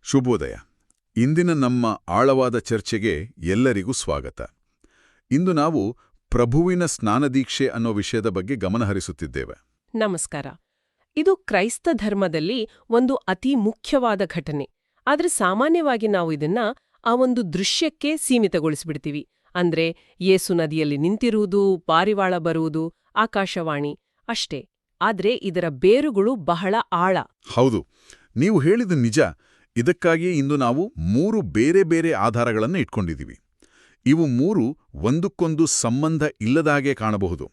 ಶುಭೋದಯ. ಇಂದಿನ ನಮ್ಮ ಆಳವಾದ ಚರ್ಚೆಗೆ ಎಲ್ಲರಿಗೂ ಸ್ವಾಗತ. ಇಂದು ನಾವು ಪ್ರಭುವಿನ ಸ್ನಾನದೀಕ್ಷೆ ಅನ್ನೋ ವಿಷಯದ ಬಗ್ಗೆ ಗಮನಹರಿಸುತ್ತಿದ್ದೇವೆ. ನಮಸ್ಕಾರ. ಇದು ಕ್ರೈಸ್ತ ಧರ್ಮದಲ್ಲಿ ಒಂದು ಅತಿ ಮುಖ್ಯವಾದ ಘಟನೆ. ಆದ್ರೆ ಸಾಮಾನ್ಯವಾಗಿ ನಾವು ಇದನ್ನ ಆ ಒಂದು ದೃಶ್ಯಕ್ಕೆ ಸೀಮಿತಗೊಳಿಸ್ಬಿಡ್ತೀವಿ. ಅಂದ್ರೆ ಯೇಸು ನದಿಯಲ್ಲಿ ನಿಂತಿರುವುದು, ಪಾರಿವಾಳ ಬರುವುದು, ಆಕಾಶವಾಣಿ ಅಷ್ಟೇ. ಆದ್ರೆ ಇದರ ಬೇರುಗಳು ಬಹಳ ಆಳ. ಹೌದು, ನೀವು ಹೇಳಿದ ನಿಜ. ಇದಕ್ಕಾಗಿಯೇ ಇಂದು ನಾವು 3 ಬೇರೆ ಬೇರೆ ಆಧಾರಗಳನ್ನು ಇಟ್ಕೊಂಡಿದ್ದೀವಿ. ಇವು 3 ಒಂದಕ್ಕೊಂದು ಸಂಬಂಧ ಇಲ್ಲದಾಗೆ ಕಾಣಬಹುದು.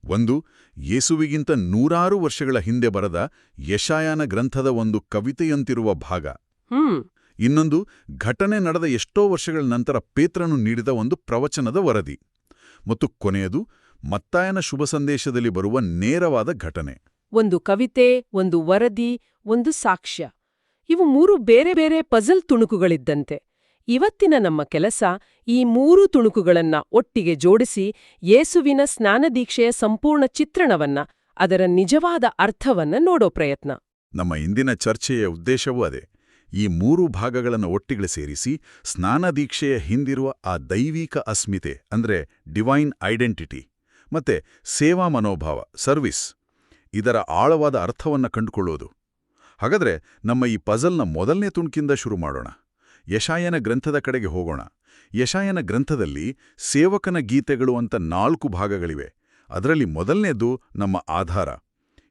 ಒಂದು, ಯೇಸುವಿಗಿಂತ ನೂರಾರು ವರ್ಷಗಳ ಹಿಂದೆ ಬರೆದ ಯೆಶಾಯನ ಗ್ರಂಥದ ಒಂದು ಕವಿತೆಯಂತಿರುವ ಭಾಗ. ಇನ್ನೊಂದು, ಘಟನೆ ನಡೆದ ಎಷ್ಟೋ ವರ್ಷಗಳ ನಂತರ ಪೇತ್ರನು ನೀಡಿದ ಒಂದು ಪ್ರವಚನದ ವರದಿ. ಮತ್ತು ಕೊನೆಯದು, ಮತ್ತಾಯನ ಶುಭ ಸಂದೇಶದಲ್ಲಿ ಬರುವ ನೇರವಾದ ಘಟನೆ. ಒಂದು ಕವಿತೆ, ಒಂದು ವರದಿ, ಒಂದು ಸಾಕ್ಷ್ಯ. ಇವು 3 ಬೇರೆ ಬೇರೆ ಪಜಲ್ ತುಣುಕುಗಳಿದ್ದಂತೆ. ಇವತ್ತಿನ ನಮ್ಮ ಕೆಲಸ ಈ 3 ತುಣುಕುಗಳನ್ನ ಒಟ್ಟಿಗೆ ಜೋಡಿಸಿ ಯೇಸುವಿನ ಸ್ನಾನದೀಕ್ಷೆಯ ಸಂಪೂರ್ಣ ಚಿತ್ರಣವನ್ನ, ಅದರ ನಿಜವಾದ ಅರ್ಥವನ್ನ ನೋಡೋ ಪ್ರಯತ್ನ. ನಮ್ಮ ಇಂದಿನ ಚರ್ಚೆಯ ಉದ್ದೇಶವೂ ಅದೇ. ಈ 3 ಭಾಗಗಳನ್ನು ಒಟ್ಟಿಗೆ ಸೇರಿಸಿ ಸ್ನಾನದೀಕ್ಷೆಯ ಹಿಂದಿರುವ ಆ ದೈವಿಕ ಅಸ್ಮಿತೆ ಅಂದ್ರೆ ಡಿವೈನ್ ಐಡೆಂಟಿಟಿ ಮತ್ತೆ ಸೇವಾ ಮನೋಭಾವ ಸರ್ವಿಸ್, ಇದರ ಆಳವಾದ ಅರ್ಥವನ್ನ ಕಂಡುಕೊಳ್ಳೋದು. ಹಾಗಾದ್ರೆ ನಮ್ಮ ಈ ಪಜಲ್ನ ಮೊದಲನೇ ತುಣುಕಿಂದ ಶುರು ಮಾಡೋಣ. ಯೆಶಾಯನ ಗ್ರಂಥದ ಕಡೆಗೆ ಹೋಗೋಣ. ಯೆಶಾಯನ ಗ್ರಂಥದಲ್ಲಿ ಸೇವಕನ ಗೀತೆಗಳು ಅಂತ 4 ಭಾಗಗಳಿವೆ. ಅದರಲ್ಲಿ ಮೊದಲನೇದು ನಮ್ಮ ಆಧಾರ.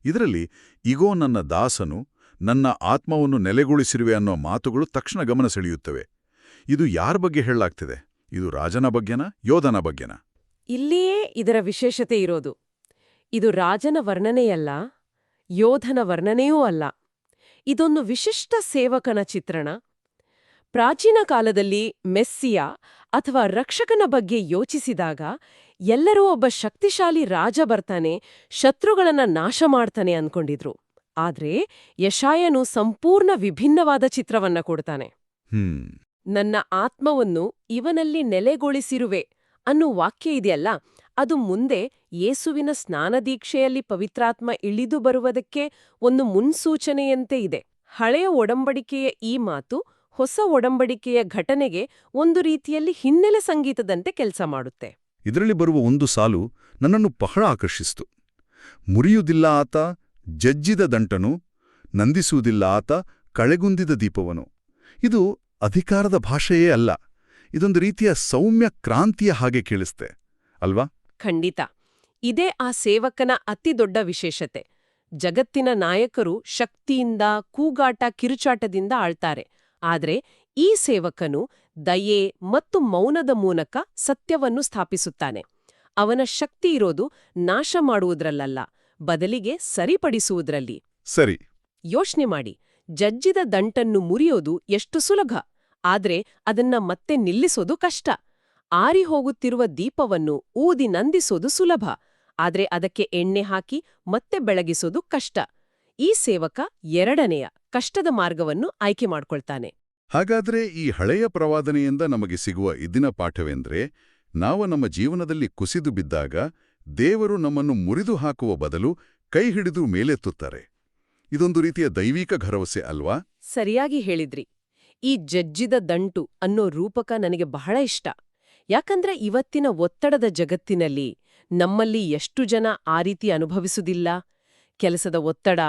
ಇದರಲ್ಲಿ ಇಗೋ ನನ್ನ ದಾಸನು, ನನ್ನ ಆತ್ಮವನ್ನು ನೆಲೆಗೊಳಿಸಿರುವೆ ಅನ್ನೋ ಮಾತುಗಳು ತಕ್ಷಣ ಗಮನ ಸೆಳೆಯುತ್ತವೆ. ಇದು ಯಾರ ಬಗ್ಗೆ ಹೇಳಲಾಗ್ತಿದೆ? ಇದು ರಾಜನ ಬಗ್ಗೆನಾ, ಯೋಧನ ಬಗ್ಗೆನಾ? ಇಲ್ಲಿಯೇ ಇದರ ವಿಶೇಷತೆ ಇರೋದು. ಇದು ರಾಜನ ವರ್ಣನೆಯಲ್ಲ, ಯೋಧನ ವರ್ಣನೆಯೂ ಅಲ್ಲ. ಇದೊಂದು ವಿಶಿಷ್ಟ ಸೇವಕನ ಚಿತ್ರಣ. ಪ್ರಾಚೀನ ಕಾಲದಲ್ಲಿ ಮೆಸ್ಸಿಯ ಅಥವಾ ರಕ್ಷಕನ ಬಗ್ಗೆ ಯೋಚಿಸಿದಾಗ ಎಲ್ಲರೂ ಒಬ್ಬ ಶಕ್ತಿಶಾಲಿ ರಾಜ ಬರ್ತಾನೆ, ಶತ್ರುಗಳನ್ನ ನಾಶ ಮಾಡ್ತಾನೆ ಅನ್ಕೊಂಡಿದ್ರು. ಆದ್ರೆ ಯೆಶಾಯನು ಸಂಪೂರ್ಣ ವಿಭಿನ್ನವಾದ ಚಿತ್ರವನ್ನ ಕೊಡ್ತಾನೆ. ನನ್ನ ಆತ್ಮವನ್ನು ಇವನಲ್ಲಿ ನೆಲೆಗೊಳಿಸಿರುವೆ ಅನ್ನೋ ವಾಕ್ಯ ಇದೆಯಲ್ಲ, ಅದು ಮುಂದೆ ಯೇಸುವಿನ ಸ್ನಾನದೀಕ್ಷೆಯಲ್ಲಿ ಪವಿತ್ರಾತ್ಮ ಇಳಿದು ಬರುವುದಕ್ಕೆ ಒಂದು ಮುನ್ಸೂಚನೆಯಂತೆ ಇದೆ. ಹಳೆಯ ಒಡಂಬಡಿಕೆಯ ಈ ಮಾತು ಹೊಸ ಒಡಂಬಡಿಕೆಯ ಘಟನೆಗೆ ಒಂದು ರೀತಿಯಲ್ಲಿ ಹಿನ್ನೆಲೆ ಸಂಗೀತದಂತೆ ಕೆಲಸ ಮಾಡುತ್ತೆ. ಇದರಲ್ಲಿ ಬರುವ ಒಂದು ಸಾಲು ನನ್ನನ್ನು ಬಹಳ ಆಕರ್ಷಿಸಿತು. ಮುರಿಯುವುದಿಲ್ಲ ಆತ ಜಜ್ಜಿದ ದಂಟನು, ನಂದಿಸುವುದಿಲ್ಲ ಆತ ಕಳೆಗುಂದಿದ ದೀಪವನು. ಇದು ಅಧಿಕಾರದ ಭಾಷೆಯೇ ಅಲ್ಲ, ಇದೊಂದು ರೀತಿಯ ಸೌಮ್ಯ ಕ್ರಾಂತಿಯ ಹಾಗೆ ಕೇಳಿಸ್ತೆ ಅಲ್ವಾ? ಖಂಡಿತ. ಇದೇ ಆ ಸೇವಕನ ಅತಿ ದೊಡ್ಡ ವಿಶೇಷತೆ. ಜಗತ್ತಿನ ನಾಯಕರು ಶಕ್ತಿಯಿಂದ, ಕೂಗಾಟ, ಕಿರುಚಾಟದಿಂದ ಆಳ್ತಾರೆ. ಆದ್ರೆ ಈ ಸೇವಕನು ದಯೆ ಮತ್ತು ಮೌನದ ಮೂಲಕ ಸತ್ಯವನ್ನು ಸ್ಥಾಪಿಸುತ್ತಾನೆ. ಅವನ ಶಕ್ತಿ ಇರೋದು ನಾಶ ಮಾಡುವುದ್ರಲ್ಲ, ಬದಲಿಗೆ ಸರಿಪಡಿಸುವುದ್ರಲ್ಲಿ. ಸರಿ. ಯೋಚ್ನೆ ಮಾಡಿ, ಜಜ್ಜಿದ ದಂಟನ್ನು ಮುರಿಯೋದು ಎಷ್ಟು ಸುಲಭ, ಆದ್ರೆ ಅದನ್ನ ಮತ್ತೆ ನಿಲ್ಲಿಸೋದು ಕಷ್ಟ. ಆರಿ ಹೋಗುತ್ತಿರುವ ದೀಪವನ್ನು ಊದಿ ನಂದಿಸೋದು ಸುಲಭ, ಆದ್ರೆ ಅದಕ್ಕೆ ಎಣ್ಣೆ ಹಾಕಿ ಮತ್ತೆ ಬೆಳಗಿಸೋದು ಕಷ್ಟ. ಈ ಸೇವಕ ಎರಡನೆಯ ಕಷ್ಟದ ಮಾರ್ಗವನ್ನು ಆಯ್ಕೆ ಮಾಡ್ಕೊಳ್ತಾನೆ. ಹಾಗಾದ್ರೆ ಈ ಹಳೆಯ ಪ್ರವಾದನೆಯಿಂದ ನಮಗೆ ಸಿಗುವ ಇದಿನ ಪಾಠವೆಂದ್ರೆ, ನಾವು ನಮ್ಮ ಜೀವನದಲ್ಲಿ ಕುಸಿದು ಬಿದ್ದಾಗ ದೇವರು ನಮ್ಮನ್ನು ಮುರಿದು ಹಾಕುವ ಬದಲು ಕೈ ಹಿಡಿದು ಮೇಲೆತ್ತುತ್ತಾರೆ. ಇದೊಂದು ರೀತಿಯ ದೈವಿಕ ಭರವಸೆ ಅಲ್ವಾ? ಸರಿಯಾಗಿ ಹೇಳಿದ್ರಿ. ಈ ಜಜ್ಜಿದ ದಂಟು ಅನ್ನೋ ರೂಪಕ ನನಗೆ ಬಹಳ ಇಷ್ಟ. ಯಾಕಂದ್ರೆ ಇವತ್ತಿನ ಒತ್ತಡದ ಜಗತ್ತಿನಲ್ಲಿ ನಮ್ಮಲ್ಲಿ ಎಷ್ಟು ಜನ ಆ ರೀತಿ ಅನುಭವಿಸುವುದಿಲ್ಲ? ಕೆಲಸದ ಒತ್ತಡ,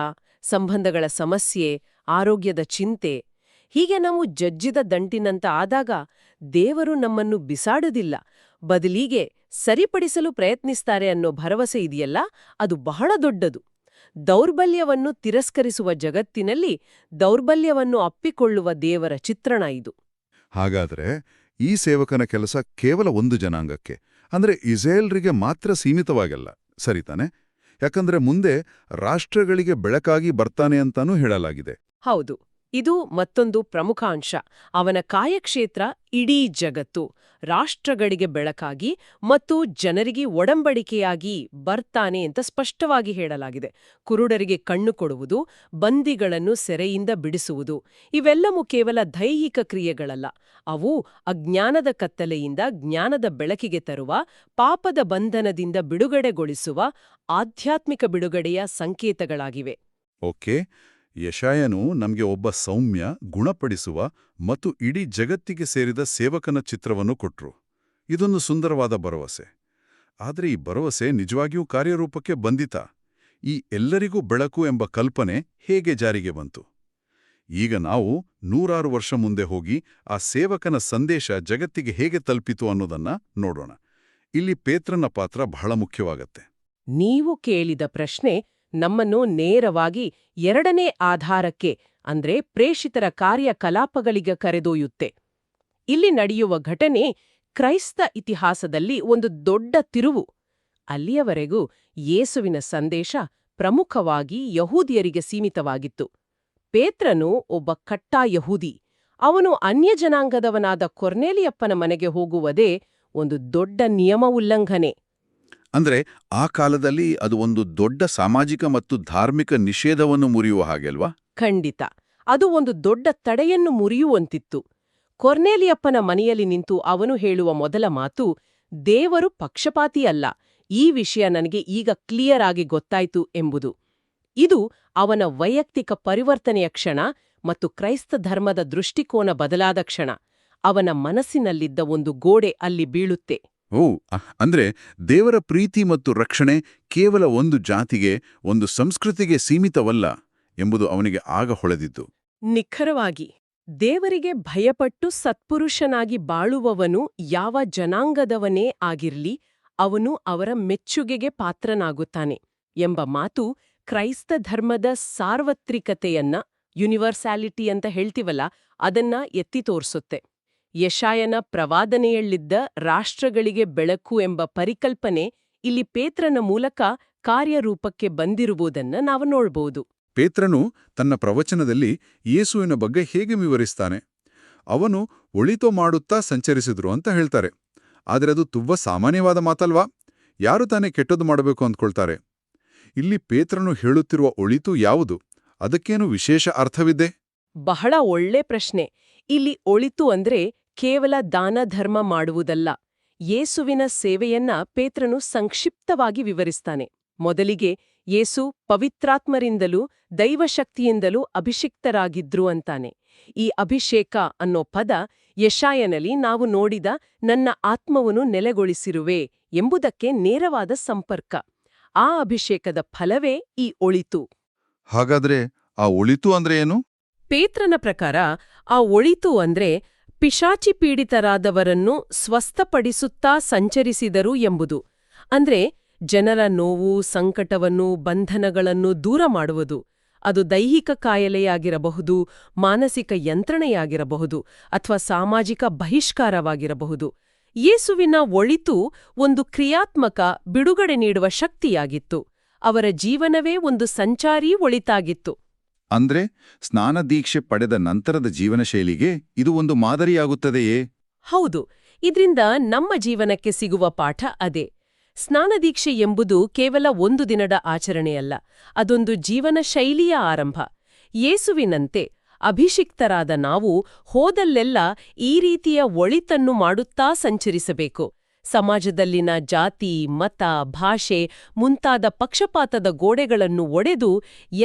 ಸಂಬಂಧಗಳ ಸಮಸ್ಯೆ, ಆರೋಗ್ಯದ ಚಿಂತೆ, ಹೀಗೆ ನಾವು ಜಜ್ಜಿದ ದಂಟಿನಂತ ಆದಾಗ ದೇವರು ನಮ್ಮನ್ನು ಬಿಸಾಡುವುದಿಲ್ಲ, ಬದಲಿಗೆ ಸರಿಪಡಿಸಲು ಪ್ರಯತ್ನಿಸ್ತಾರೆ ಅನ್ನೋ ಭರವಸೆ ಇದೆಯಲ್ಲ, ಅದು ಬಹಳ ದೊಡ್ಡದು. ದೌರ್ಬಲ್ಯವನ್ನು ತಿರಸ್ಕರಿಸುವ ಜಗತ್ತಿನಲ್ಲಿ ದೌರ್ಬಲ್ಯವನ್ನು ಅಪ್ಪಿಕೊಳ್ಳುವ ದೇವರ ಚಿತ್ರಣ ಇದು. ಹಾಗಾದ್ರೆ ಈ ಸೇವಕನ ಕೆಲಸ ಕೇವಲ ಒಂದು ಜನಾಂಗಕ್ಕೆ, ಅಂದ್ರೆ ಇಸ್ರೇಲ್ರಿಗೆ ಮಾತ್ರ ಸೀಮಿತವಾಗಲ್ಲ, ಸರಿತಾನೆ? ಯಾಕಂದ್ರೆ ಮುಂದೆ ರಾಷ್ಟ್ರಗಳಿಗೆ ಬೆಳಕಾಗಿ ಬರ್ತಾನೆ ಅಂತಾನೂ ಹೇಳಲಾಗಿದೆ. ಹೌದು, ಇದು ಮತ್ತೊಂದು ಪ್ರಮುಖ ಅಂಶ. ಅವನ ಕಾರ್ಯಕ್ಷೇತ್ರ ಇಡೀ ಜಗತ್ತು, ರಾಷ್ಟ್ರಗಳಿಗೆ ಬೆಳಕಾಗಿ ಮತ್ತು ಜನರಿಗೆ ಒಡಂಬಡಿಕೆಯಾಗಿ ಬರ್ತಾನೆ ಅಂತ ಸ್ಪಷ್ಟವಾಗಿ ಹೇಳಲಾಗಿದೆ. ಕುರುಡರಿಗೆ ಕಣ್ಣು ಕೊಡುವುದು, ಬಂದಿಗಳನ್ನು ಸೆರೆಯಿಂದ ಬಿಡಿಸುವುದು, ಇವೆಲ್ಲವೂ ಕೇವಲ ದೈಹಿಕ ಕ್ರಿಯೆಗಳಲ್ಲ. ಅವು ಅಜ್ಞಾನದ ಕತ್ತಲೆಯಿಂದ ಜ್ಞಾನದ ಬೆಳಕಿಗೆ ತರುವ, ಪಾಪದ ಬಂಧನದಿಂದ ಬಿಡುಗಡೆಗೊಳಿಸುವ ಆಧ್ಯಾತ್ಮಿಕ ಬಿಡುಗಡೆಯ ಸಂಕೇತಗಳಾಗಿವೆ. ಓಕೆ, ಯೆಶಾಯನು ನಮಗೆ ಒಬ್ಬ ಸೌಮ್ಯ, ಗುಣಪಡಿಸುವ ಮತ್ತು ಇಡೀ ಜಗತ್ತಿಗೆ ಸೇರಿದ ಸೇವಕನ ಚಿತ್ರವನ್ನು ಕೊಟ್ರು. ಇದೊಂದು ಸುಂದರವಾದ ಭರವಸೆ. ಆದರೆ ಈ ಭರವಸೆ ನಿಜವಾಗಿಯೂ ಕಾರ್ಯರೂಪಕ್ಕೆ ಬಂದಿತಾ? ಈ ಎಲ್ಲರಿಗೂ ಬೆಳಕು ಎಂಬ ಕಲ್ಪನೆ ಹೇಗೆ ಜಾರಿಗೆ ಬಂತು? ಈಗ ನಾವು 100 ವರ್ಷ ಮುಂದೆ ಹೋಗಿ ಆ ಸೇವಕನ ಸಂದೇಶ ಜಗತ್ತಿಗೆ ಹೇಗೆ ತಲುಪಿತು ಅನ್ನೋದನ್ನ ನೋಡೋಣ. ಇಲ್ಲಿ ಪೇತ್ರನ ಪಾತ್ರ ಬಹಳ ಮುಖ್ಯವಾಗತ್ತೆ. ನೀವು ಕೇಳಿದ ಪ್ರಶ್ನೆ ನಮ್ಮನ್ನು ನೇರವಾಗಿ ಎರಡನೇ ಆಧಾರಕ್ಕೆ ಅಂದ್ರೆ ಪ್ರೇಷಿತರ ಕಾರ್ಯಕಲಾಪಗಳಿಗೆ ಕರೆದೊಯ್ಯುತ್ತೆ. ಇಲ್ಲಿ ನಡೆಯುವ ಘಟನೆ ಕ್ರೈಸ್ತ ಇತಿಹಾಸದಲ್ಲಿ ಒಂದು ದೊಡ್ಡ ತಿರುವು. ಅಲ್ಲಿಯವರೆಗೂ ಯೇಸುವಿನ ಸಂದೇಶ ಪ್ರಮುಖವಾಗಿ ಯಹೂದಿಯರಿಗೆ ಸೀಮಿತವಾಗಿತ್ತು. ಪೇತ್ರನು ಒಬ್ಬ ಕಟ್ಟಾ ಯಹೂದಿ. ಅವನು ಅನ್ಯಜನಾಂಗದವನಾದ ಕೊರ್ನೇಲಿಯಪ್ಪನ ಮನೆಗೆ ಹೋಗುವುದೇ ಒಂದು ದೊಡ್ಡ ನಿಯಮ ಉಲ್ಲಂಘನೆ. ಅಂದ್ರೆ ಆ ಕಾಲದಲ್ಲಿ ಅದು ಒಂದು ದೊಡ್ಡ ಸಾಮಾಜಿಕ ಮತ್ತು ಧಾರ್ಮಿಕ ನಿಷೇಧವನ್ನು ಮುರಿಯುವ ಹಾಗೆ ಅಲ್ವಾ? ಖಂಡಿತ. ಅದು ಒಂದು ದೊಡ್ಡ ತಡೆಯನ್ನು ಮುರಿಯುವಂತಿತ್ತು. ಕೊರ್ನೇಲಿಯಪ್ಪನ ಮನೆಯಲ್ಲಿ ನಿಂತು ಅವನು ಹೇಳುವ ಮೊದಲ ಮಾತು, ದೇವರು ಪಕ್ಷಪಾತಿಯಲ್ಲ, ಈ ವಿಷಯ ನನಗೆ ಈಗ ಕ್ಲಿಯರ್ ಆಗಿ ಗೊತ್ತಾಯ್ತು ಎಂಬುದು. ಇದು ಅವನ ವೈಯಕ್ತಿಕ ಪರಿವರ್ತನೆಯ ಕ್ಷಣ ಮತ್ತು ಕ್ರೈಸ್ತ ಧರ್ಮದ ದೃಷ್ಟಿಕೋನ ಬದಲಾದ ಕ್ಷಣ. ಅವನ ಮನಸ್ಸಿನಲ್ಲಿದ್ದ ಒಂದು ಗೋಡೆ ಅಲ್ಲಿ ಬೀಳುತ್ತೆ. ಅಂದ್ರೆ ದೇವರ ಪ್ರೀತಿ ಮತ್ತು ರಕ್ಷಣೆ ಕೇವಲ ಒಂದು ಜಾತಿಗೆ, ಒಂದು ಸಂಸ್ಕೃತಿಗೆ ಸೀಮಿತವಲ್ಲ ಎಂಬುದು ಅವನಿಗೆ ಆಗ ಹೊಳೆದಿತ್ತು. ನಿಖರವಾಗಿ. ದೇವರಿಗೆ ಭಯಪಟ್ಟು ಸತ್ಪುರುಷನಾಗಿ ಬಾಳುವವನು ಯಾವ ಜನಾಂಗದವನೇ ಆಗಿರ್ಲಿ, ಅವನು ಅವರ ಮೆಚ್ಚುಗೆಗೆ ಪಾತ್ರನಾಗುತ್ತಾನೆ ಎಂಬ ಮಾತು ಕ್ರೈಸ್ತ ಧರ್ಮದ ಸಾರ್ವತ್ರಿಕತೆಯನ್ನ, ಯೂನಿವರ್ಸಾಲಿಟಿ ಅಂತ ಹೇಳ್ತೀವಲ್ಲ, ಅದನ್ನ ಎತ್ತಿ ತೋರ್ಸುತ್ತೆ. ಯೆಶಾಯನ ಪ್ರವಾದನೆಯಲ್ಲಿದ್ದ ರಾಷ್ಟ್ರಗಳಿಗೆ ಬೆಳಕು ಎಂಬ ಪರಿಕಲ್ಪನೆ ಇಲ್ಲಿ ಪೇತ್ರನ ಮೂಲಕ ಕಾರ್ಯರೂಪಕ್ಕೆ ಬಂದಿರುವುದನ್ನ ನಾವು ನೋಡ್ಬೋದು. ಪೇತ್ರನು ತನ್ನ ಪ್ರವಚನದಲ್ಲಿ ಯೇಸುವಿನ ಬಗ್ಗೆ ಹೇಗೆ ವಿವರಿಸ್ತಾನೆ? ಅವನು ಒಳಿತು ಮಾಡುತ್ತಾ ಸಂಚರಿಸಿದ್ರು ಅಂತ ಹೇಳ್ತಾರೆ. ಆದರೆ ಅದು ತುಂಬ ಸಾಮಾನ್ಯವಾದ ಮಾತಲ್ವಾ? ಯಾರು ತಾನೇ ಕೆಟ್ಟದ್ದು ಮಾಡಬೇಕು ಅಂದ್ಕೊಳ್ತಾರೆ? ಇಲ್ಲಿ ಪೇತ್ರನು ಹೇಳುತ್ತಿರುವ ಒಳಿತು ಯಾವುದು? ಅದಕ್ಕೇನು ವಿಶೇಷ ಅರ್ಥವಿದೆ? ಬಹಳ ಒಳ್ಳೆ ಪ್ರಶ್ನೆ. ಇಲ್ಲಿ ಒಳಿತು ಅಂದ್ರೆ ಕೇವಲ ದಾನ ಧರ್ಮ ಮಾಡುವುದಲ್ಲ. ಯೇಸುವಿನ ಸೇವೆಯನ್ನ ಪೇತ್ರನು ಸಂಕ್ಷಿಪ್ತವಾಗಿ ವಿವರಿಸ್ತಾನೆ. ಮೊದಲಿಗೆ ಯೇಸು ಪವಿತ್ರಾತ್ಮರಿಂದಲೂ ದೈವಶಕ್ತಿಯಿಂದಲೂ ಅಭಿಷಿಕ್ತರಾಗಿದ್ರು ಅಂತಾನೆ. ಈ ಅಭಿಷೇಕ ಅನ್ನೋ ಪದ ಯೆಶಾಯನಲ್ಲಿ ನಾವು ನೋಡಿದ ನನ್ನ ಆತ್ಮವನ್ನು ನೆಲೆಗೊಳಿಸಿರುವೆ ಎಂಬುದಕ್ಕೆ ನೇರವಾದ ಸಂಪರ್ಕ. ಆ ಅಭಿಷೇಕದ ಫಲವೇ ಈ ಒಳಿತು. ಹಾಗಾದ್ರೆ ಆ ಒಳಿತು ಅಂದ್ರೆ ಏನು? ಪೇತ್ರನ ಪ್ರಕಾರ ಆ ಒಳಿತು ಅಂದ್ರೆ ಪಿಶಾಚಿ ಪೀಡಿತರಾದವರನ್ನು ಸ್ವಸ್ಥಪಡಿಸುತ್ತಾ ಸಂಚರಿಸಿದರು ಎಂಬುದು. ಅಂದ್ರೆ ಜನರ ನೋವು, ಸಂಕಟವನ್ನು, ಬಂಧನಗಳನ್ನು ದೂರ ಮಾಡುವುದು. ಅದು ದೈಹಿಕ ಕಾಯಿಲೆಯಾಗಿರಬಹುದು, ಮಾನಸಿಕ ಯಂತ್ರಣೆಯಾಗಿರಬಹುದು, ಅಥವಾ ಸಾಮಾಜಿಕ ಬಹಿಷ್ಕಾರವಾಗಿರಬಹುದು. ಯೇಸುವಿನ ಒಳಿತು ಒಂದು ಕ್ರಿಯಾತ್ಮಕ ಬಿಡುಗಡೆ ನೀಡುವ ಶಕ್ತಿಯಾಗಿತ್ತು. ಅವರ ಜೀವನವೇ ಒಂದು ಸಂಚಾರಿ ಒಳಿತಾಗಿತ್ತು. ಅಂದ್ರೆ ಸ್ನಾನದೀಕ್ಷೆ ಪಡೆದ ನಂತರದ ಜೀವನ ಶೈಲಿಗೆ ಇದು ಒಂದು ಮಾದರಿಯಾಗುತ್ತದೆಯೇ? ಹೌದು. ಇದ್ರಿಂದ ನಮ್ಮ ಜೀವನಕ್ಕೆ ಸಿಗುವ ಪಾಠ ಅದೇ. ಸ್ನಾನದೀಕ್ಷೆ ಎಂಬುದು ಕೇವಲ ಒಂದು ದಿನದ ಆಚರಣೆಯಲ್ಲ, ಅದೊಂದು ಜೀವನ ಶೈಲಿಯ ಆರಂಭ. ಯೇಸುವಿನಂತೆ ಅಭಿಷಿಕ್ತರಾದ ನಾವು ಹೋದಲ್ಲೆಲ್ಲ ಈ ರೀತಿಯ ಒಳಿತನ್ನು ಮಾಡುತ್ತಾ ಸಂಚರಿಸಬೇಕು. ಸಮಾಜದಲ್ಲಿನ ಜಾತಿ, ಮತ, ಭಾಷೆ ಮುಂತಾದ ಪಕ್ಷಪಾತದ ಗೋಡೆಗಳನ್ನು ಒಡೆದು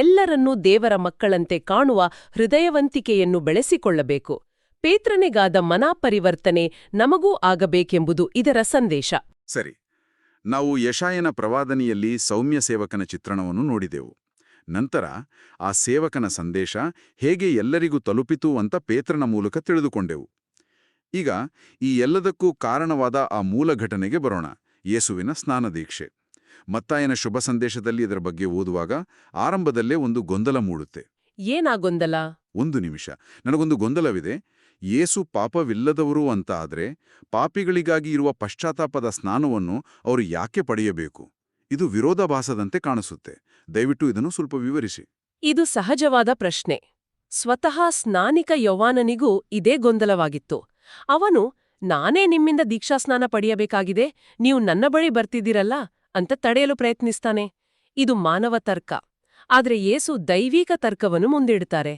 ಎಲ್ಲರನ್ನೂ ದೇವರ ಮಕ್ಕಳಂತೆ ಕಾಣುವ ಹೃದಯವಂತಿಕೆಯನ್ನು ಬೆಳೆಸಿಕೊಳ್ಳಬೇಕು. ಪೇತ್ರನಿಗಾದ ಮನಪರಿವರ್ತನೆ ನಮಗೂ ಆಗಬೇಕೆಂಬುದು ಇದರ ಸಂದೇಶ. ಸರಿ, ನಾವು ಯೆಶಾಯನ ಪ್ರವಾದನೆಯಲ್ಲಿ ಸೌಮ್ಯ ಸೇವಕನ ಚಿತ್ರಣವನ್ನು ನೋಡಿದೆವು. ನಂತರ ಆ ಸೇವಕನ ಸಂದೇಶ ಹೇಗೆ ಎಲ್ಲರಿಗೂ ತಲುಪಿತು ಅಂತ ಪೇತ್ರನ ಮೂಲಕ ತಿಳಿದುಕೊಂಡೆವು. ಈಗ ಈ ಎಲ್ಲದಕ್ಕೂ ಕಾರಣವಾದ ಆ ಮೂಲ ಘಟನೆಗೆ ಬರೋಣ, ಯೇಸುವಿನ ಸ್ನಾನದೀಕ್ಷೆ. ಮತ್ತಾಯನ ಶುಭ ಸಂದೇಶದಲ್ಲಿ ಇದರ ಬಗ್ಗೆ ಓದುವಾಗ ಆರಂಭದಲ್ಲೇ ಒಂದು ಗೊಂದಲ ಮೂಡುತ್ತೆ. ಏನಾ ಗೊಂದಲ? ಒಂದು ನಿಮಿಷ, ನನಗೊಂದು ಗೊಂದಲವಿದೆ. ಯೇಸು ಪಾಪವಿಲ್ಲದವರು ಅಂತ ಆದ್ರೆ ಪಾಪಿಗಳಿಗಾಗಿ ಇರುವ ಪಶ್ಚಾತ್ತಾಪದ ಸ್ನಾನವನ್ನು ಅವರು ಯಾಕೆ ಪಡೆಯಬೇಕು? ಇದು ವಿರೋಧಾಭಾಸದಂತೆ ಕಾಣಿಸುತ್ತೆ. ದಯವಿಟ್ಟು ಇದನ್ನು ಸ್ವಲ್ಪ ವಿವರಿಸಿ. ಇದು ಸಹಜವಾದ ಪ್ರಶ್ನೆ. ಸ್ವತಃ ಸ್ನಾನಿಕ ಯೌವಾನನಿಗೂ ಇದೇ ಗೊಂದಲವಾಗಿತ್ತು. ಅವನು, ನಾನೇ ನಿಮ್ಮಿಂದ ದೀಕ್ಷಾಸ್ನಾನ ಪಡೆಯಬೇಕಾಗಿದೆ, ನೀವು ನನ್ನ ಬಳಿ ಬರ್ತಿದ್ದೀರಲ್ಲ ಅಂತ ತಡೆಯಲು ಪ್ರಯತ್ನಿಸ್ತಾನೆ. ಇದು ಮಾನವ ತರ್ಕ. ಆದ್ರೆ ಯೇಸು ದೈವಿಕ ತರ್ಕವನ್ನು ಮುಂದಿಡ್ತಾರೆ.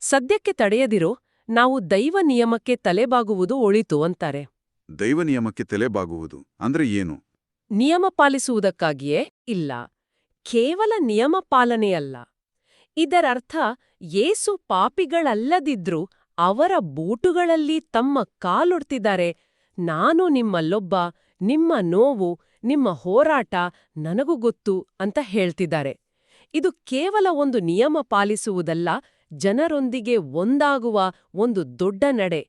ಸದ್ಯಕ್ಕೆ ತಡೆಯದಿರೋ, ನಾವು ದೈವ ನಿಯಮಕ್ಕೆ ತಲೆಬಾಗುವುದು ಒಳಿತು ಅಂತಾರೆ. ದೈವ ನಿಯಮಕ್ಕೆ ತಲೆಬಾಗುವುದು ಅಂದ್ರೆ ಏನು? ನಿಯಮ ಪಾಲಿಸುವುದಕ್ಕಾಗಿಯೇ ಇಲ್ಲ, ಕೇವಲ ನಿಯಮ ಪಾಲನೆಯಲ್ಲ. ಇದರರ್ಥ ಯೇಸು ಪಾಪಿಗಳಲ್ಲದಿದ್ರೂ ಅವರ ಬೂಟುಗಳಲ್ಲಿ ತಮ್ಮ ಕಾಲೊಡ್ತಿದ್ದಾರೆ. ನಾನು ನಿಮ್ಮಲ್ಲೊಬ್ಬ, ನಿಮ್ಮ ನೋವು, ನಿಮ್ಮ ಹೋರಾಟ ನನಗೂ ಗೊತ್ತು ಅಂತ ಹೇಳ್ತಿದ್ದಾರೆ. ಇದು ಕೇವಲ ಒಂದು ನಿಯಮ ಪಾಲಿಸುವುದಲ್ಲ, ಜನರೊಂದಿಗೆ ಒಂದಾಗುವ ಒಂದು ದೊಡ್ಡ ನಡೆ.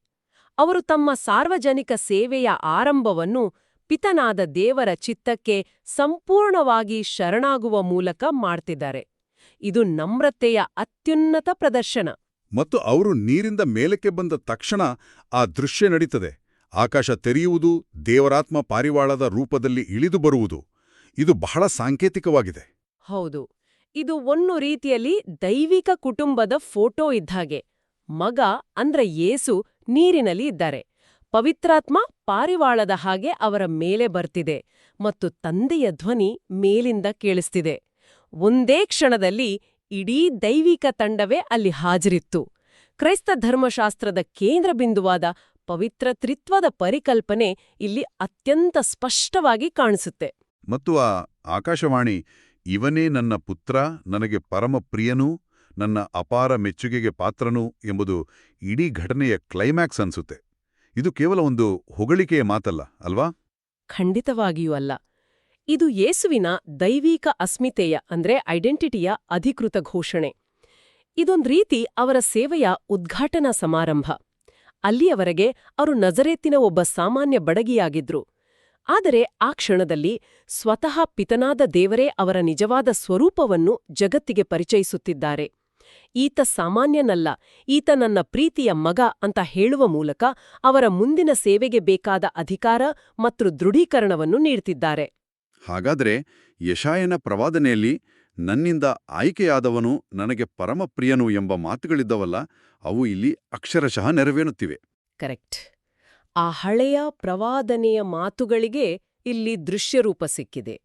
ಅವರು ತಮ್ಮ ಸಾರ್ವಜನಿಕ ಸೇವೆಯ ಆರಂಭವನ್ನು ಪಿತನಾದ ದೇವರ ಚಿತ್ತಕ್ಕೆ ಸಂಪೂರ್ಣವಾಗಿ ಶರಣಾಗುವ ಮೂಲಕ ಮಾಡ್ತಿದ್ದಾರೆ. ಇದು ನಮ್ರತೆಯ ಅತ್ಯುನ್ನತ ಪ್ರದರ್ಶನ. ಮತ್ತು ಅವರು ನೀರಿಂದ ಮೇಲಕ್ಕೆ ಬಂದ ತಕ್ಷಣ ಆ ದೃಶ್ಯ ನಡೀತದೆ. ಆಕಾಶ ತೆರೆಯುವುದು, ದೇವರಾತ್ಮ ಪಾರಿವಾಳದ ರೂಪದಲ್ಲಿ ಇಳಿದು ಬರುವುದು. ಇದು ಬಹಳ ಸಾಂಕೇತಿಕವಾಗಿದೆ. ಹೌದು, ಇದು ಒಂದು ರೀತಿಯಲ್ಲಿ ದೈವಿಕ ಕುಟುಂಬದ ಫೋಟೋ ಇದ್ದಾಗೆ. ಮಗ ಅಂದ್ರೆ ಯೇಸು ನೀರಿನಲ್ಲಿ ಇದ್ದಾರೆ, ಪವಿತ್ರಾತ್ಮ ಪಾರಿವಾಳದ ಹಾಗೆ ಅವರ ಮೇಲೆ ಬರ್ತಿದೆ ಮತ್ತು ತಂದೆಯ ಧ್ವನಿ ಮೇಲಿಂದ ಕೇಳಿಸ್ತಿದೆ. ಒಂದೇ ಕ್ಷಣದಲ್ಲಿ ಇಡೀ ದೈವಿಕ ತಂಡವೇ ಅಲ್ಲಿ ಹಾಜರಿತ್ತು. ಕ್ರೈಸ್ತ ಧರ್ಮಶಾಸ್ತ್ರದ ಕೇಂದ್ರ ಬಿಂದುವಾದ ಪವಿತ್ರ ತ್ರಿತ್ವದ ಪರಿಕಲ್ಪನೆ ಇಲ್ಲಿ ಅತ್ಯಂತ ಸ್ಪಷ್ಟವಾಗಿ ಕಾಣಿಸುತ್ತೆ. ಮತ್ತು ಆ ಆಕಾಶವಾಣಿ, ಇವನೇ ನನ್ನ ಪುತ್ರ, ನನಗೆ ಪರಮಪ್ರಿಯನೂ, ನನ್ನ ಅಪಾರ ಮೆಚ್ಚುಗೆಗೆ ಪಾತ್ರನೂ ಎಂಬುದು ಇಡೀ ಘಟನೆಯ ಕ್ಲೈಮ್ಯಾಕ್ಸ್ ಅನ್ಸುತ್ತೆ. ಇದು ಕೇವಲ ಒಂದು ಹೊಗಳಿಕೆಯ ಮಾತಲ್ಲ ಅಲ್ವಾ? ಖಂಡಿತವಾಗಿಯೂ ಅಲ್ಲ. ಇದು ಯೇಸುವಿನ ದೈವಿಕ ಅಸ್ಮಿತೆಯ ಅಂದ್ರೆ ಐಡೆಂಟಿಟಿಯ ಅಧಿಕೃತ ಘೋಷಣೆ. ಇದೊಂದು ರೀತಿ ಅವರ ಸೇವೆಯ ಉದ್ಘಾಟನಾ ಸಮಾರಂಭ. ಅಲ್ಲಿಯವರೆಗೆ ಅವರು ನಜರೇತಿನ ಒಬ್ಬ ಸಾಮಾನ್ಯ ಬಡಗಿಯಾಗಿದ್ರು. ಆದರೆ ಆ ಕ್ಷಣದಲ್ಲಿ ಸ್ವತಃ ಪಿತನಾದ ದೇವರೇ ಅವರ ನಿಜವಾದ ಸ್ವರೂಪವನ್ನು ಜಗತ್ತಿಗೆ ಪರಿಚಯಿಸುತ್ತಿದ್ದಾರೆ. ಈತ ಸಾಮಾನ್ಯನಲ್ಲ, ಈತ ನನ್ನ ಪ್ರೀತಿಯ ಮಗ ಅಂತ ಹೇಳುವ ಮೂಲಕ ಅವರ ಮುಂದಿನ ಸೇವೆಗೆ ಬೇಕಾದ ಅಧಿಕಾರ ಮತ್ತು ದೃಢೀಕರಣವನ್ನು ನೀಡ್ತಿದ್ದಾರೆ. ಹಾಗಾದ್ರೆ ಯೆಶಾಯನ ಪ್ರವಾದನೆಯಲ್ಲಿ ನನ್ನಿಂದ ಆಯ್ಕೆಯಾದವನು ನನಗೆ ಪರಮಪ್ರಿಯನು ಎಂಬ ಮಾತುಗಳಿದ್ದವಲ್ಲ, ಅವು ಇಲ್ಲಿ ಅಕ್ಷರಶಃ ನೆರವೇರುತ್ತಿವೆ. ಕರೆಕ್ಟ್. ಆ ಹಳೆಯ ಪ್ರವಾದನೆಯ ಮಾತುಗಳಿಗೆ ಇಲ್ಲಿ ದೃಶ್ಯರೂಪ ಸಿಕ್ಕಿದೆ.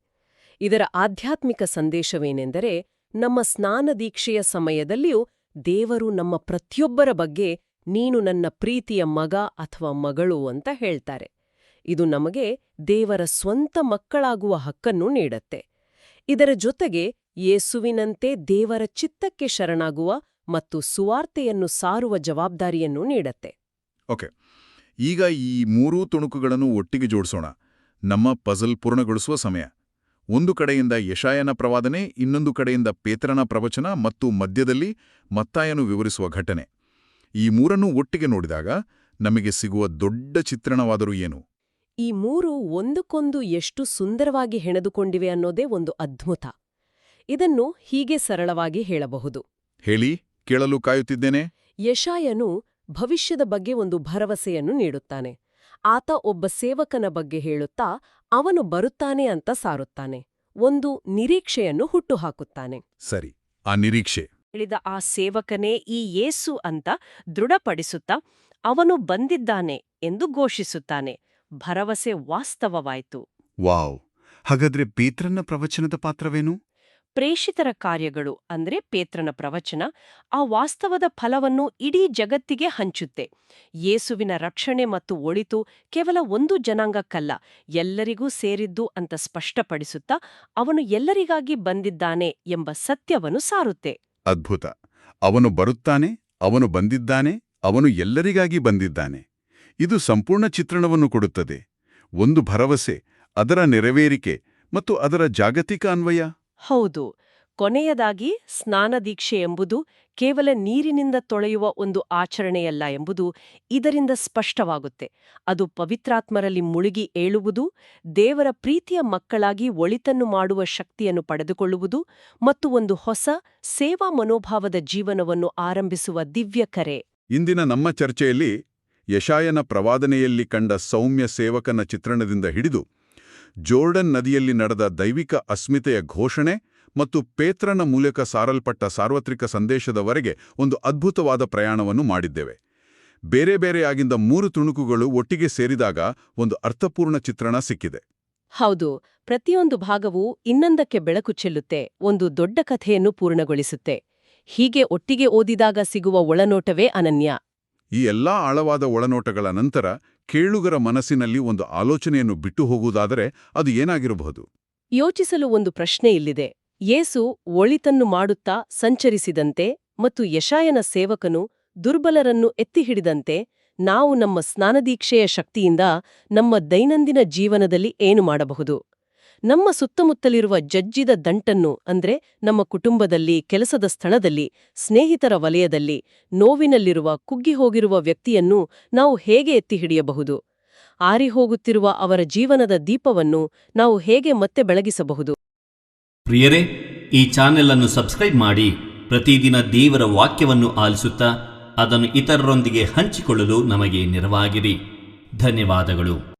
ಇದರ ಆಧ್ಯಾತ್ಮಿಕ ಸಂದೇಶವೇನೆಂದರೆ, ನಮ್ಮ ಸ್ನಾನದೀಕ್ಷೆಯ ಸಮಯದಲ್ಲಿಯೂ ದೇವರು ನಮ್ಮ ಪ್ರತಿಯೊಬ್ಬರ ಬಗ್ಗೆ ನೀನು ನನ್ನ ಪ್ರೀತಿಯ ಮಗ ಅಥವಾ ಮಗಳು ಅಂತ ಹೇಳ್ತಾರೆ. ಇದು ನಮಗೆ ದೇವರ ಸ್ವಂತ ಮಕ್ಕಳಾಗುವ ಹಕ್ಕನ್ನು ನೀಡತ್ತೆ. ಇದರ ಜೊತೆಗೆ ಯೇಸುವಿನಂತೆ ದೇವರ ಚಿತ್ತಕ್ಕೆ ಶರಣಾಗುವ ಮತ್ತು ಸುವಾರ್ತೆಯನ್ನು ಸಾರುವ ಜವಾಬ್ದಾರಿಯನ್ನು ನೀಡತ್ತೆ. ಓಕೆ, ಈಗ ಈ ಮೂರೂ ತುಣುಕುಗಳನ್ನು ಒಟ್ಟಿಗೆ ಜೋಡಿಸೋಣ. ನಮ್ಮ ಪಜಲ್ ಪೂರ್ಣಗೊಳಿಸುವ ಸಮಯ. ಒಂದು ಕಡೆಯಿಂದ ಯೆಶಾಯನ ಪ್ರವಾದನೆ, ಇನ್ನೊಂದು ಕಡೆಯಿಂದ ಪೇತ್ರನ ಪ್ರವಚನ ಮತ್ತು ಮಧ್ಯದಲ್ಲಿ ಮತ್ತಾಯನು ವಿವರಿಸುವ ಘಟನೆ. ಈ ಮೂರನ್ನೂ ಒಟ್ಟಿಗೆ ನೋಡಿದಾಗ ನಮಗೆ ಸಿಗುವ ದೊಡ್ಡ ಚಿತ್ರಣವಾದರೂ ಏನು? ಈ ಮೂರು ಒಂದಕ್ಕೊಂದು ಎಷ್ಟು ಸುಂದರವಾಗಿ ಹೆಣೆದುಕೊಂಡಿವೆ ಅನ್ನೋದೇ ಒಂದು ಅದ್ಭುತ. ಇದನ್ನು ಹೀಗೆ ಸರಳವಾಗಿ ಹೇಳಬಹುದು. ಹೇಳಿ, ಕೇಳಲು ಕಾಯುತ್ತಿದ್ದೇನೆ. ಯೆಶಾಯನು ಭವಿಷ್ಯದ ಬಗ್ಗೆ ಒಂದು ಭರವಸೆಯನ್ನು ನೀಡುತ್ತಾನೆ. ಆತ ಒಬ್ಬ ಸೇವಕನ ಬಗ್ಗೆ ಹೇಳುತ್ತಾ ಅವನು ಬರುತ್ತಾನೆ ಅಂತ ಸಾರುತ್ತಾನೆ. ಒಂದು ನಿರೀಕ್ಷೆಯನ್ನು ಹುಟ್ಟುಹಾಕುತ್ತಾನೆ. ಸರಿ, ಆ ನಿರೀಕ್ಷೆ ಹೇಳಿದ ಆ ಸೇವಕನೇ ಈ ಯೇಸು ಅಂತ ದೃಢಪಡಿಸುತ್ತಾ ಅವನು ಬಂದಿದ್ದಾನೆ ಎಂದು ಘೋಷಿಸುತ್ತಾನೆ. ಭರವಸೆ ವಾಸ್ತವವಾಯಿತು. ವಾವ್! ಹಾಗಾದ್ರೆ ಪೇತ್ರನ ಪ್ರವಚನದ ಪಾತ್ರವೇನು? ಪ್ರೇಷಿತರ ಕಾರ್ಯಗಳು ಅಂದ್ರೆ ಪೇತ್ರನ ಪ್ರವಚನ ಆ ವಾಸ್ತವದ ಫಲವನ್ನು ಇಡೀ ಜಗತ್ತಿಗೆ ಹಂಚುತ್ತೆ. ಯೇಸುವಿನ ರಕ್ಷಣೆ ಮತ್ತು ಒಳಿತು ಕೇವಲ ಒಂದು ಜನಾಂಗಕ್ಕಲ್ಲ, ಎಲ್ಲರಿಗೂ ಸೇರಿದ್ದು ಅಂತ ಸ್ಪಷ್ಟಪಡಿಸುತ್ತಾ ಅವನು ಎಲ್ಲರಿಗಾಗಿ ಬಂದಿದ್ದಾನೆ ಎಂಬ ಸತ್ಯವನ್ನು ಸಾರುತ್ತೆ. ಅದ್ಭುತ. ಅವನು ಬರುತ್ತಾನೆ, ಅವನು ಬಂದಿದ್ದಾನೆ, ಅವನು ಎಲ್ಲರಿಗಾಗಿ ಬಂದಿದ್ದಾನೆ. ಇದು ಸಂಪೂರ್ಣ ಚಿತ್ರಣವನ್ನು ಕೊಡುತ್ತದೆ. ಒಂದು ಭರವಸೆ, ಅದರ ನೆರವೇರಿಕೆ ಮತ್ತು ಅದರ ಜಾಗತಿಕ ಅನ್ವಯ. ಹೌದು. ಕೊನೆಯದಾಗಿ ಸ್ನಾನದೀಕ್ಷೆ ಎಂಬುದು ಕೇವಲ ನೀರಿನಿಂದ ತೊಳೆಯುವ ಒಂದು ಆಚರಣೆಯಲ್ಲ ಎಂಬುದು ಇದರಿಂದ ಸ್ಪಷ್ಟವಾಗುತ್ತೆ. ಅದು ಪವಿತ್ರಾತ್ಮರಲ್ಲಿ ಮುಳುಗಿ ಏಳುವುದು, ದೇವರ ಪ್ರೀತಿಯ ಮಕ್ಕಳಾಗಿ ಒಳಿತನ್ನು ಮಾಡುವ ಶಕ್ತಿಯನ್ನು ಪಡೆದುಕೊಳ್ಳುವುದು ಮತ್ತು ಒಂದು ಹೊಸ ಸೇವಾ ಮನೋಭಾವದ ಜೀವನವನ್ನು ಆರಂಭಿಸುವ ದಿವ್ಯ ಕರೆ. ಇಂದಿನ ನಮ್ಮ ಚರ್ಚೆಯಲ್ಲಿ ಯೆಶಾಯನ ಪ್ರವಾದನೆಯಲ್ಲಿ ಕಂಡ ಸೌಮ್ಯ ಸೇವಕನ ಚಿತ್ರಣದಿಂದ ಹಿಡಿದು ಜೋರ್ಡನ್ ನದಿಯಲ್ಲಿ ನಡೆದ ದೈವಿಕ ಅಸ್ಮಿತೆಯ ಘೋಷಣೆ ಮತ್ತು ಪೇತ್ರನ ಮೂಲಕ ಸಾರಲ್ಪಟ್ಟ ಸಾರ್ವತ್ರಿಕ ಸಂದೇಶದವರೆಗೆ ಒಂದು ಅದ್ಭುತವಾದ ಪ್ರಯಾಣವನ್ನು ಮಾಡಿದ್ದೇವೆ. ಬೇರೆ ಬೇರೆಯಾಗಿದ್ದ ಮೂರು ತುಣುಕುಗಳು ಒಟ್ಟಿಗೆ ಸೇರಿದಾಗ ಒಂದು ಅರ್ಥಪೂರ್ಣ ಚಿತ್ರಣ ಸಿಕ್ಕಿದೆ. ಹೌದು, ಪ್ರತಿಯೊಂದು ಭಾಗವೂ ಇನ್ನೊಂದಕ್ಕೆ ಬೆಳಕು ಚೆಲ್ಲುತ್ತೆ, ಒಂದು ದೊಡ್ಡ ಕಥೆಯನ್ನು ಪೂರ್ಣಗೊಳಿಸುತ್ತೆ. ಹೀಗೆ ಒಟ್ಟಿಗೆ ಓದಿದಾಗ ಸಿಗುವ ಒಳನೋಟವೇ ಅನನ್ಯ. ಈ ಎಲ್ಲಾ ಆಳವಾದ ಒಳನೋಟಗಳ ನಂತರ ಕೇಳುಗರ ಮನಸ್ಸಿನಲ್ಲಿ ಒಂದು ಆಲೋಚನೆಯನ್ನು ಬಿಟ್ಟು ಹೋಗುವುದಾದರೆ ಅದು ಏನಾಗಿರಬಹುದು? ಯೋಚಿಸಲು ಒಂದು ಪ್ರಶ್ನೆ ಇಲ್ಲಿದೆ. ಯೇಸು ಒಳಿತನ್ನು ಮಾಡುತ್ತಾ ಸಂಚರಿಸಿದಂತೆ ಮತ್ತು ಯೆಶಾಯನ ಸೇವಕನು ದುರ್ಬಲರನ್ನು ಎತ್ತಿಹಿಡಿದಂತೆ ನಾವು ನಮ್ಮ ಸ್ನಾನದೀಕ್ಷೆಯ ಶಕ್ತಿಯಿಂದ ನಮ್ಮ ದೈನಂದಿನ ಜೀವನದಲ್ಲಿ ಏನು ಮಾಡಬಹುದು? ನಮ್ಮ ಸುತ್ತಮುತ್ತಲಿರುವ ಜಜ್ಜಿದ ದಂಟನ್ನು ಅಂದ್ರೆ ನಮ್ಮ ಕುಟುಂಬದಲ್ಲಿ, ಕೆಲಸದ ಸ್ಥಳದಲ್ಲಿ, ಸ್ನೇಹಿತರ ವಲಯದಲ್ಲಿ, ನೋವಿನಲ್ಲಿರುವ ಕುಗ್ಗಿಹೋಗಿರುವ ವ್ಯಕ್ತಿಯನ್ನು ನಾವು ಹೇಗೆ ಎತ್ತಿ ಹಿಡಿಯಬಹುದು? ಆರಿಹೋಗುತ್ತಿರುವ ಅವರ ಜೀವನದ ದೀಪವನ್ನು ನಾವು ಹೇಗೆ ಮತ್ತೆ ಬೆಳಗಿಸಬಹುದು? ಪ್ರಿಯರೇ, ಈ ಚಾನೆಲ್ ಅನ್ನು ಸಬ್ಸ್ಕ್ರೈಬ್ ಮಾಡಿ ಪ್ರತಿದಿನ ದೇವರ ವಾಕ್ಯವನ್ನು ಆಲಿಸುತ್ತಾ ಅದನ್ನು ಇತರರೊಂದಿಗೆ ಹಂಚಿಕೊಳ್ಳಲು ನಮಗೆ ನೆರವಾಗಿರಿ. ಧನ್ಯವಾದಗಳು.